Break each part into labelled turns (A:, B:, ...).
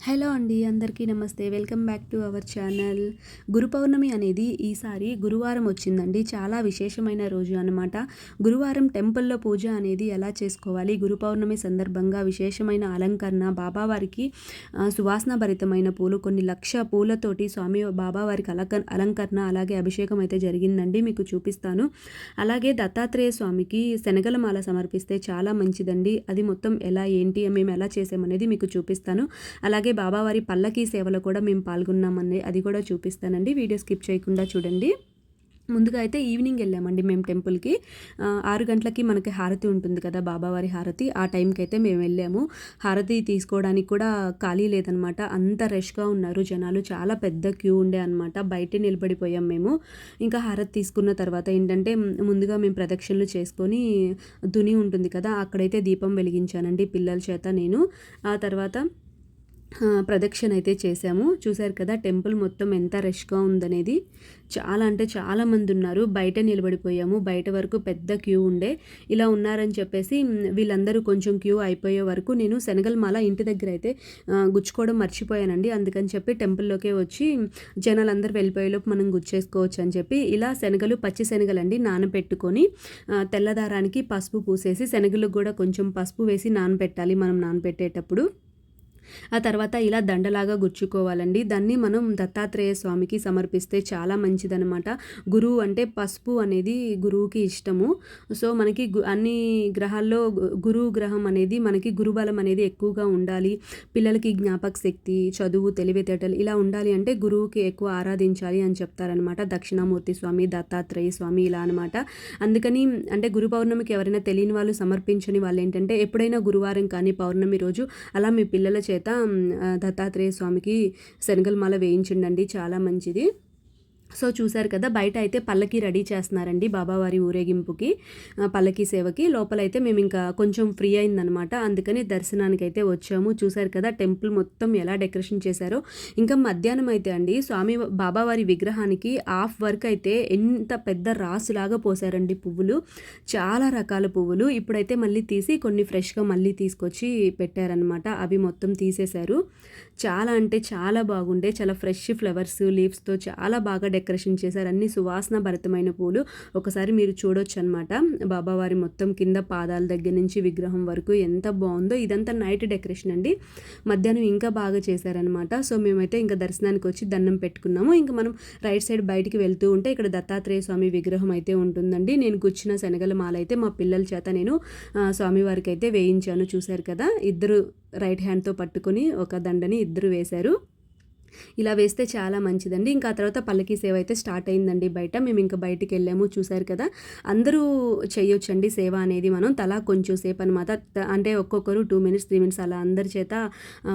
A: Hello అండి, అందరికీ నమస్తే. Welcome back to our channel. Guru Purnima అనేది ఈసారి గురువారం వచ్చిందండి. చాలా విశేషమైన రోజు అన్నమాట. గురువారం టెంపుల్లో పూజ అనేది ఎలా చేసుకోవాలి, గురు పౌర్ణమి సందర్భంగా విశేషమైన అలంకరణ, బాబావారికి సువాసన భరితమైన పూలు, కొన్ని లక్ష పూలతోటి స్వామి బాబావారికి అలంకరణ, అలాగే అభిషేకం అయితే జరిగిందండి. మీకు చూపిస్తాను. అలాగే దత్తాత్రేయ స్వామికి శనగల మాల సమర్పిస్తే చాలా మంచిదండి. అది మొత్తం ఎలా ఏంటి మేము ఎలా చేసామనేది మీకు చూపిస్తాను. అలాగే బాబావారి పల్లకీ సేవలో కూడా మేము పాల్గొన్నామని అది కూడా చూపిస్తానండి. వీడియో స్కిప్ చేయకుండా చూడండి. ముందుగా అయితే ఈవినింగ్ వెళ్ళామండి మేము టెంపుల్కి. 6 గంటలకి మనకి హారతి ఉంటుంది కదా, బాబావారి హారతి. ఆ టైంకి అయితే మేము వెళ్ళాము. హారతి తీసుకోవడానికి కూడా ఖాళీ లేదనమాట. అంత రష్గా ఉన్నారు జనాలు, చాలా పెద్ద క్యూ ఉండే అనమాట. బయటే నిలబడిపోయాం మేము. ఇంకా హారతి తీసుకున్న తర్వాత ఏంటంటే ముందుగా మేము ప్రదక్షిణలు చేసుకొని దుని ఉంటుంది కదా, అక్కడైతే దీపం వెలిగించానండి పిల్లల చేత నేను. ఆ తర్వాత ప్రదక్షిణ అయితే చేశాము. చూశారు కదా టెంపుల్ మొత్తం ఎంత రష్గా ఉందనేది. చాలా అంటే చాలా మంది ఉన్నారు. బయట నిలబడిపోయాము. బయట వరకు పెద్ద క్యూ ఉండే. ఇలా ఉన్నారని చెప్పేసి వీళ్ళందరూ కొంచెం క్యూ అయిపోయే వరకు నేను శనగల మాల ఇంటి దగ్గర అయితే గుచ్చుకోవడం మర్చిపోయానండి. అందుకని చెప్పి టెంపుల్లోకే వచ్చి జనాలందరూ వెళ్ళిపోయేలోపు మనం గుచ్చేసుకోవచ్చు అని చెప్పి ఇలా శనగలు, పచ్చి శనగలండి, నానబెట్టుకొని తెల్లదారానికి పసుపు పూసేసి, శనగలకు కూడా కొంచెం పసుపు వేసి నానబెట్టాలి మనం నానబెట్టేటప్పుడు. ఆ తర్వాత ఇలా దండలాగా గుచ్చుకోవాలండి. దాన్ని మనం దత్తాత్రేయ స్వామికి సమర్పిస్తే చాలా మంచిదనమాట. గురువు అంటే పసుపు అనేది గురువుకి ఇష్టము. సో మనకి అన్ని గ్రహాల్లో గురువు గ్రహం అనేది మనకి గురుబలం అనేది ఎక్కువగా ఉండాలి. పిల్లలకి జ్ఞాపక శక్తి, చదువు, తెలివితేటలు ఇలా ఉండాలి అంటే గురువుకి ఎక్కువ ఆరాధించాలి అని చెప్తారనమాట. దక్షిణామూర్తి స్వామి, దత్తాత్రేయ స్వామి ఇలా అనమాట. అందుకని అంటే గురు పౌర్ణమికి ఎవరైనా తెలియని వాళ్ళు, సమర్పించని వాళ్ళు ఏంటంటే ఎప్పుడైనా గురువారం కానీ పౌర్ణమి రోజు అలా మీ పిల్లల చేత దత్తాత్రేయ స్వామికి శనగల మాల వేయించండి, చాలా మంచిది. సో చూశారు కదా, బయట అయితే పల్లకి రెడీ చేస్తున్నారండి బాబావారి ఊరేగింపుకి, పల్లకి సేవకి. లోపలైతే మేము ఇంకా కొంచెం ఫ్రీ అయిందనమాట, అందుకని దర్శనానికి అయితే వచ్చాము. చూశారు కదా టెంపుల్ మొత్తం ఎలా డెకరేషన్ చేశారో. ఇంకా మధ్యాహ్నం అయితే అండి స్వామి బాబావారి విగ్రహానికి హాఫ్ వర్క్ అయితే ఎంత పెద్ద రాసులాగా పోసారండి పువ్వులు, చాలా రకాల పువ్వులు. ఇప్పుడైతే మళ్ళీ తీసి కొన్ని ఫ్రెష్గా మళ్ళీ తీసుకొచ్చి పెట్టారనమాట. అవి మొత్తం తీసేశారు. చాలా అంటే చాలా బాగుండే, చాలా ఫ్రెష్ ఫ్లవర్స్, లీవ్స్తో చాలా బాగా డెకరేషన్ చేశారు. అన్ని సువాసన భరితమైన పూలు. ఒకసారి మీరు చూడొచ్చు అనమాట. బాబావారి మొత్తం కింద పాదాల దగ్గర నుంచి విగ్రహం వరకు ఎంత బాగుందో. ఇదంతా నైట్ డెకరేషన్ అండి. మధ్యాహ్నం ఇంకా బాగా చేశారనమాట. సో మేమైతే ఇంకా దర్శనానికి వచ్చి దండం పెట్టుకున్నాము. ఇంకా మనం రైట్ సైడ్ బయటికి వెళ్తూ ఉంటే ఇక్కడ దత్తాత్రేయ స్వామి విగ్రహం అయితే ఉంటుందండి. నేను గుచ్చిన శనగల మాల అయితే మా పిల్లల చేత నేను స్వామివారికి అయితే వేయించాను. చూశారు కదా, ఇద్దరు రైట్ హ్యాండ్తో పట్టుకొని ఒక దండని ఇద్దరు వేశారు. ఇలా వేస్తే చాలా మంచిదండి. ఇంకా తర్వాత పల్లకీ సేవ అయితే స్టార్ట్ అయిందండి బయట. మేము ఇంకా బయటికి వెళ్ళాము. చూశారు కదా, అందరూ చేయొచ్చండి సేవ అనేది. మనం తలా కొంచెం సేపు అనమాట. అంటే ఒక్కొక్కరు 2 minutes 3 minutes అలా అందరి చేత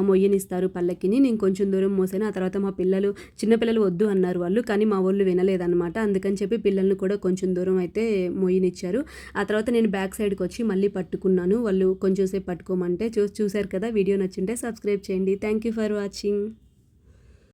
A: మొయ్యనిస్తారు పల్లకిని. నేను కొంచెం దూరం మోసాను. ఆ తర్వాత మా పిల్లలు, చిన్నపిల్లలు వద్దు అన్నారు వాళ్ళు, కానీ మా వాళ్ళు వినలేదన్నమాట. అందుకని చెప్పి పిల్లల్ని కూడా కొంచెం దూరం అయితే మొయ్యనిచ్చారు. ఆ తర్వాత నేను బ్యాక్ సైడ్కి వచ్చి మళ్ళీ పట్టుకున్నాను. వాళ్ళు కొంచెం సేపు పట్టుకోమంటే. చూశారు కదా, వీడియో నచ్చింటే సబ్స్క్రైబ్ చేయండి. Thank you for watching.